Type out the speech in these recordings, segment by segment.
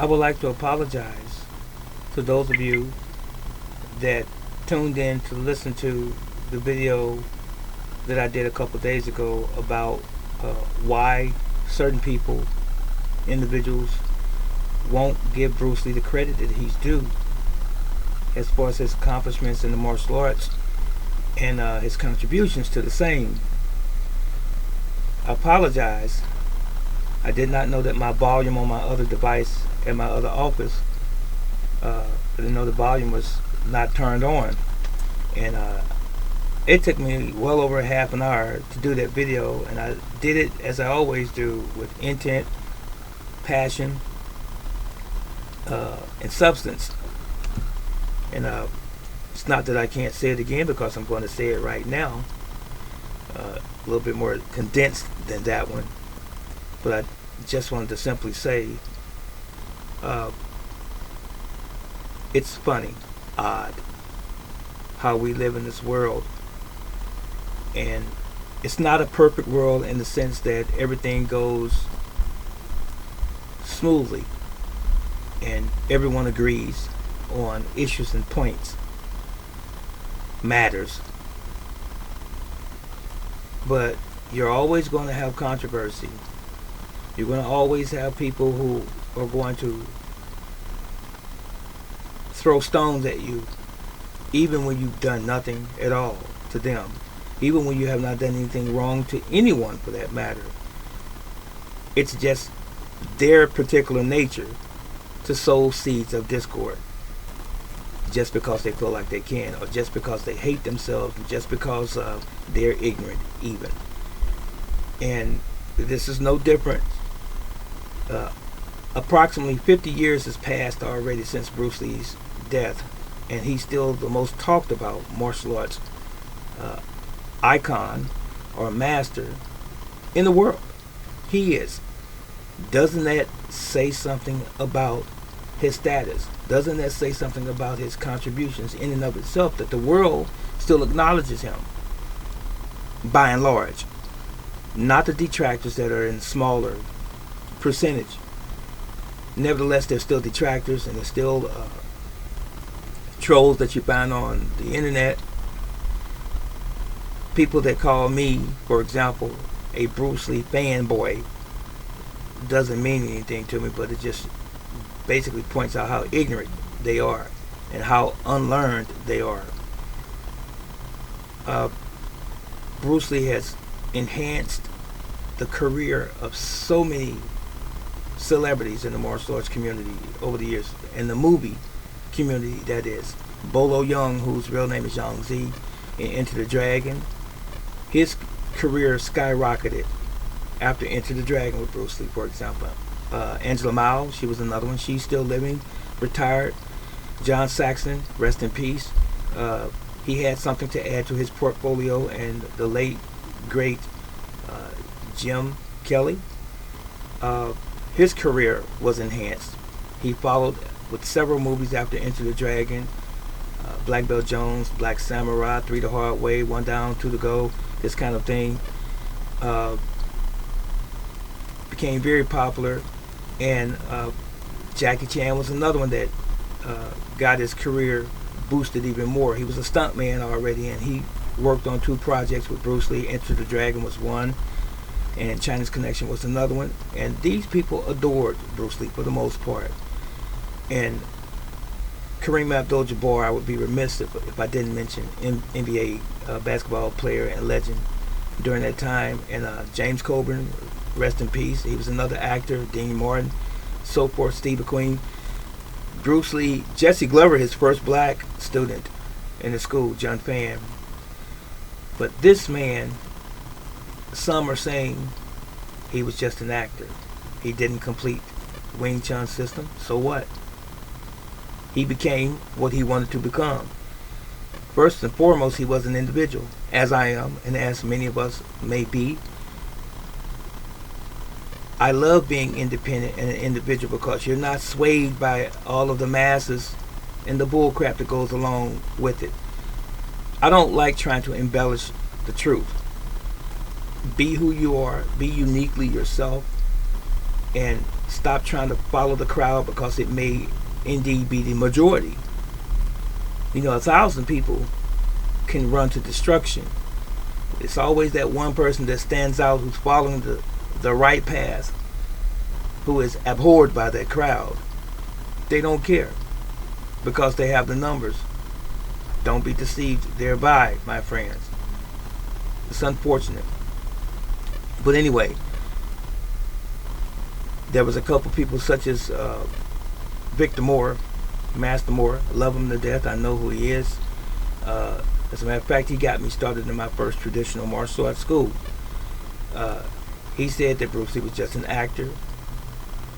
I would like to apologize to those of you that tuned in to listen to the video that I did a couple days ago about why certain people, individuals, won't give Bruce Lee the credit that he's due as far as his accomplishments in the martial arts and his contributions to the same. I apologize. I did not know that my volume on my other device at my other office, I didn't know the volume was not turned on. And it took me well over half an hour to do that video, and I did it as I always do, with intent, passion, and substance. And it's not that I can't say it again, because I'm going to say it right now, a little bit more condensed than that one. But I just wanted to simply say, it's funny, odd, how we live in this world. And it's not a perfect world in the sense that everything goes smoothly and everyone agrees on issues and points, matters. But you're always going to have controversy. You're going to always have people who are going to throw stones at you, even when you've done nothing at all to them, even when you have not done anything wrong to anyone for that matter. It's just their particular nature to sow seeds of discord, just because they feel like they can, or just because they hate themselves, just because they're ignorant even. And this is no different. Approximately 50 years has passed already since Bruce Lee's death, and he's still the most talked about martial arts icon or master in the world. He is. Doesn't that say something about his status? Doesn't that say something about his contributions in and of itself, that the world still acknowledges him by and large? Not the detractors that are in smaller percentage. Nevertheless, there's still detractors, and there's still trolls that you find on the internet. People that call me, for example, a Bruce Lee fanboy doesn't mean anything to me, but it just basically points out how ignorant they are and how unlearned they are. Bruce Lee has enhanced the career of so many celebrities in the martial arts community over the years, and the movie community, that is. Bolo Young, whose real name is Yang Z, in Enter the Dragon, his career skyrocketed after Enter the Dragon with Bruce Lee, for example. Angela Mao, she was another one. She's still living, retired. John Saxon, rest in peace. He had something to add to his portfolio, and the late, great Jim Kelly, his career was enhanced. He followed with several movies after Enter the Dragon, Black Belt Jones, Black Samurai, Three the Hard Way, One Down, Two to Go, this kind of thing. Became very popular, and Jackie Chan was another one that got his career boosted even more. He was a stuntman already, and he worked on 2 projects with Bruce Lee. Enter the Dragon was one, and China's Connection was another one. And these people adored Bruce Lee for the most part. And Kareem Abdul-Jabbar, I would be remiss if I didn't mention, NBA basketball player and legend during that time. And James Coburn, rest in peace. He was another actor. Dean Martin, so forth. Steve McQueen. Bruce Lee. Jesse Glover, his first black student in the school, John Pham. But this man, some are saying he was just an actor. He didn't complete Wing-Chun system. So what? He became what he wanted to become. First and foremost, he was an individual, as I am, and as many of us may be. I love being independent and an individual, because you're not swayed by all of the masses and the bullcrap that goes along with it. I don't like trying to embellish the truth. Be who you are, be uniquely yourself, and stop trying to follow the crowd because it may indeed be the majority. 1,000 people can run to destruction. It's always that one person that stands out who's following the right path, who is abhorred by that crowd. They don't care because they have the numbers. Don't be deceived thereby, my friends. It's unfortunate. But anyway, there was a couple people such as Victor Moore, Master Moore. I love him to death. I know who he is. As a matter of fact, he got me started in my first traditional martial arts school. He said that Bruce Lee was just an actor,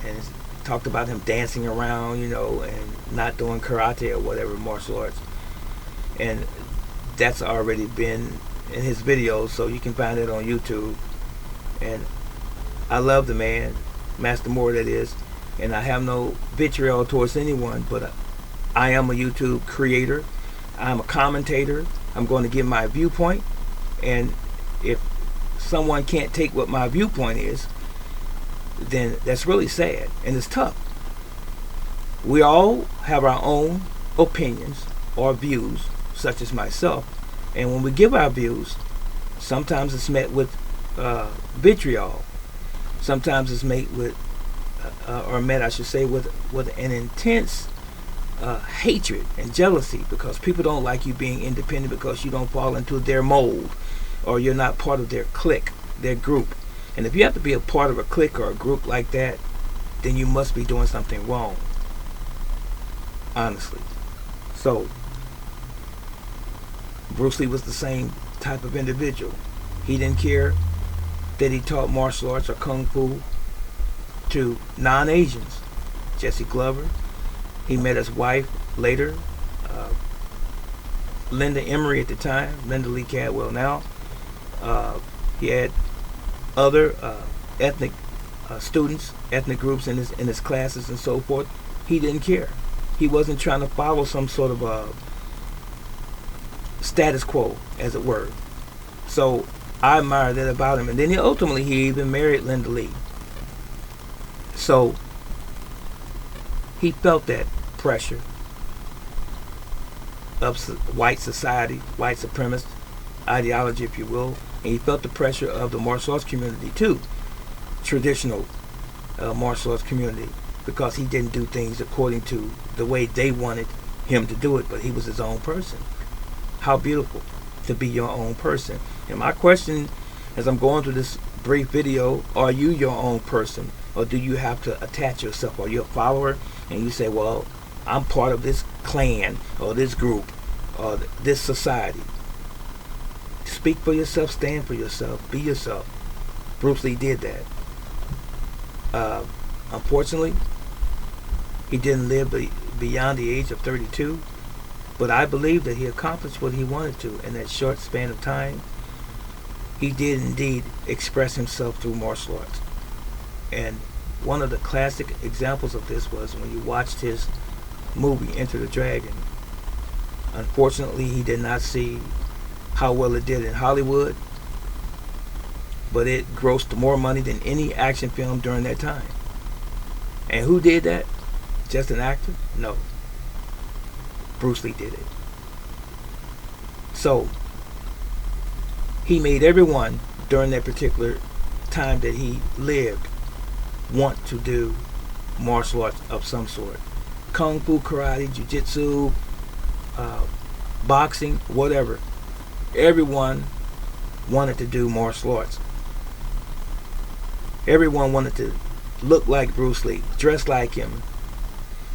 and talked about him dancing around, and not doing karate or whatever martial arts. And that's already been in his videos, so you can find it on YouTube. And I love the man, Master Moore, that is, and I have no vitriol towards anyone, but I am a YouTube creator. I'm a commentator. I'm going to give my viewpoint, and if someone can't take what my viewpoint is, then that's really sad, and it's tough. We all have our own opinions or views, such as myself, and when we give our views, sometimes it's met with vitriol. Sometimes it's met with, with an intense hatred and jealousy, because people don't like you being independent because you don't fall into their mold, or you're not part of their clique, their group. And if you have to be a part of a clique or a group like that, then you must be doing something wrong, honestly. So Bruce Lee was the same type of individual. He didn't care that he taught martial arts or kung fu to non-Asians. Jesse Glover, he met his wife later, Linda Emery at the time, Linda Lee Cadwell now. He had other ethnic students, ethnic groups in his classes and so forth. He didn't care. He wasn't trying to follow some sort of status quo, as it were. So I admire that about him. And then ultimately he even married Linda Lee. So he felt that pressure of white society, white supremacist ideology, if you will, and he felt the pressure of the martial arts community too, traditional martial arts community, because he didn't do things according to the way they wanted him to do it, but he was his own person. How beautiful to be your own person. And my question, as I'm going through this brief video, are you your own person, or do you have to attach yourself? Are you a follower and you say, well, I'm part of this clan or this group or this society? Speak for yourself, stand for yourself, be yourself. Bruce Lee did that. Unfortunately, he didn't live beyond the age of 32, but I believe that he accomplished what he wanted to in that short span of time. He did indeed express himself through martial arts. And one of the classic examples of this was when you watched his movie Enter the Dragon. Unfortunately, he did not see how well it did in Hollywood, but it grossed more money than any action film during that time. And who did that? Just an actor? No. Bruce Lee did it. So he made everyone during that particular time that he lived want to do martial arts of some sort. Kung fu, karate, jiu-jitsu, boxing, whatever. Everyone wanted to do martial arts. Everyone wanted to look like Bruce Lee, dress like him.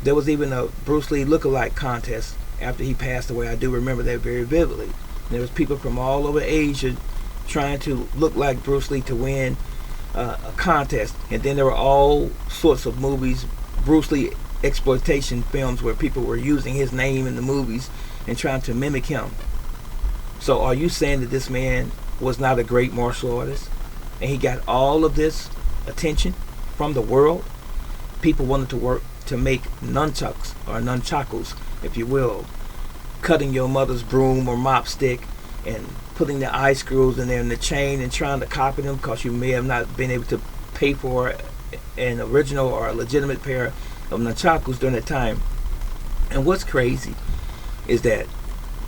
There was even a Bruce Lee look-alike contest after he passed away. I do remember that very vividly. There was people from all over Asia trying to look like Bruce Lee to win a contest. And then there were all sorts of movies, Bruce Lee exploitation films, where people were using his name in the movies and trying to mimic him. So are you saying that this man was not a great martial artist? And he got all of this attention from the world? People wanted to work to make nunchucks, or nunchakus, if you will, cutting your mother's broom or mop stick and putting the eye screws in there in the chain and trying to copy them because you may have not been able to pay for an original or a legitimate pair of nunchakus during that time. And what's crazy is that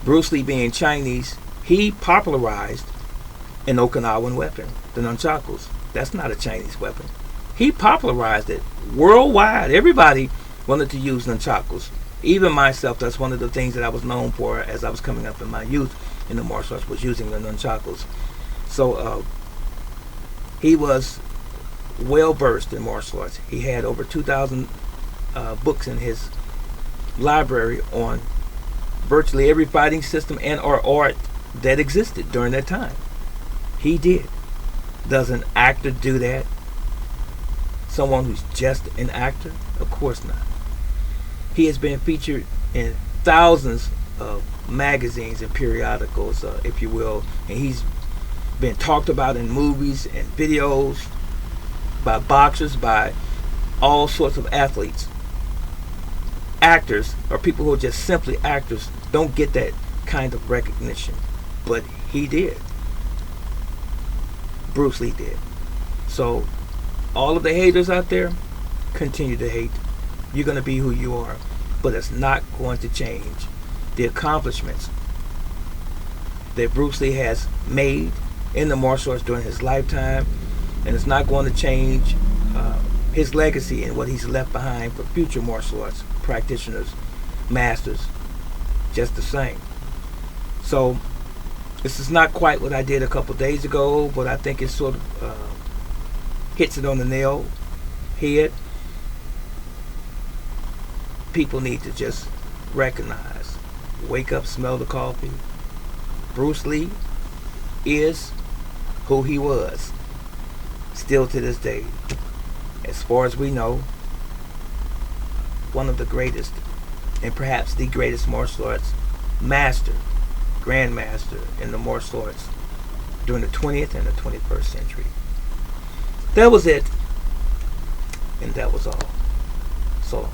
Bruce Lee, being Chinese, he popularized an Okinawan weapon, the nunchakus. That's not a Chinese weapon. He popularized it worldwide. Everybody wanted to use nunchakus. Even myself, that's one of the things that I was known for as I was coming up in my youth in the martial arts, was using the nunchakus. So he was well versed in martial arts. He had over 2,000 books in his library on virtually every fighting system and or art that existed during that time. He did. Does an actor do that? Someone who's just an actor? Of course not. He has been featured in thousands of magazines and periodicals, if you will, and he's been talked about in movies and videos by boxers, by all sorts of athletes. Actors, or people who are just simply actors, don't get that kind of recognition, but he did. Bruce Lee did. So all of the haters out there, continue to hate. You're going to be who you are, but it's not going to change the accomplishments that Bruce Lee has made in the martial arts during his lifetime, and it's not going to change his legacy and what he's left behind for future martial arts practitioners, masters, just the same. So this is not quite what I did a couple days ago, but I think it sort of hits it on the nail head. People need to just recognize, wake up, smell the coffee. Bruce Lee is who he was, still to this day. As far as we know, one of the greatest, and perhaps the greatest martial arts master, grandmaster in the martial arts during the 20th and the 21st century. That was it, and that was all. So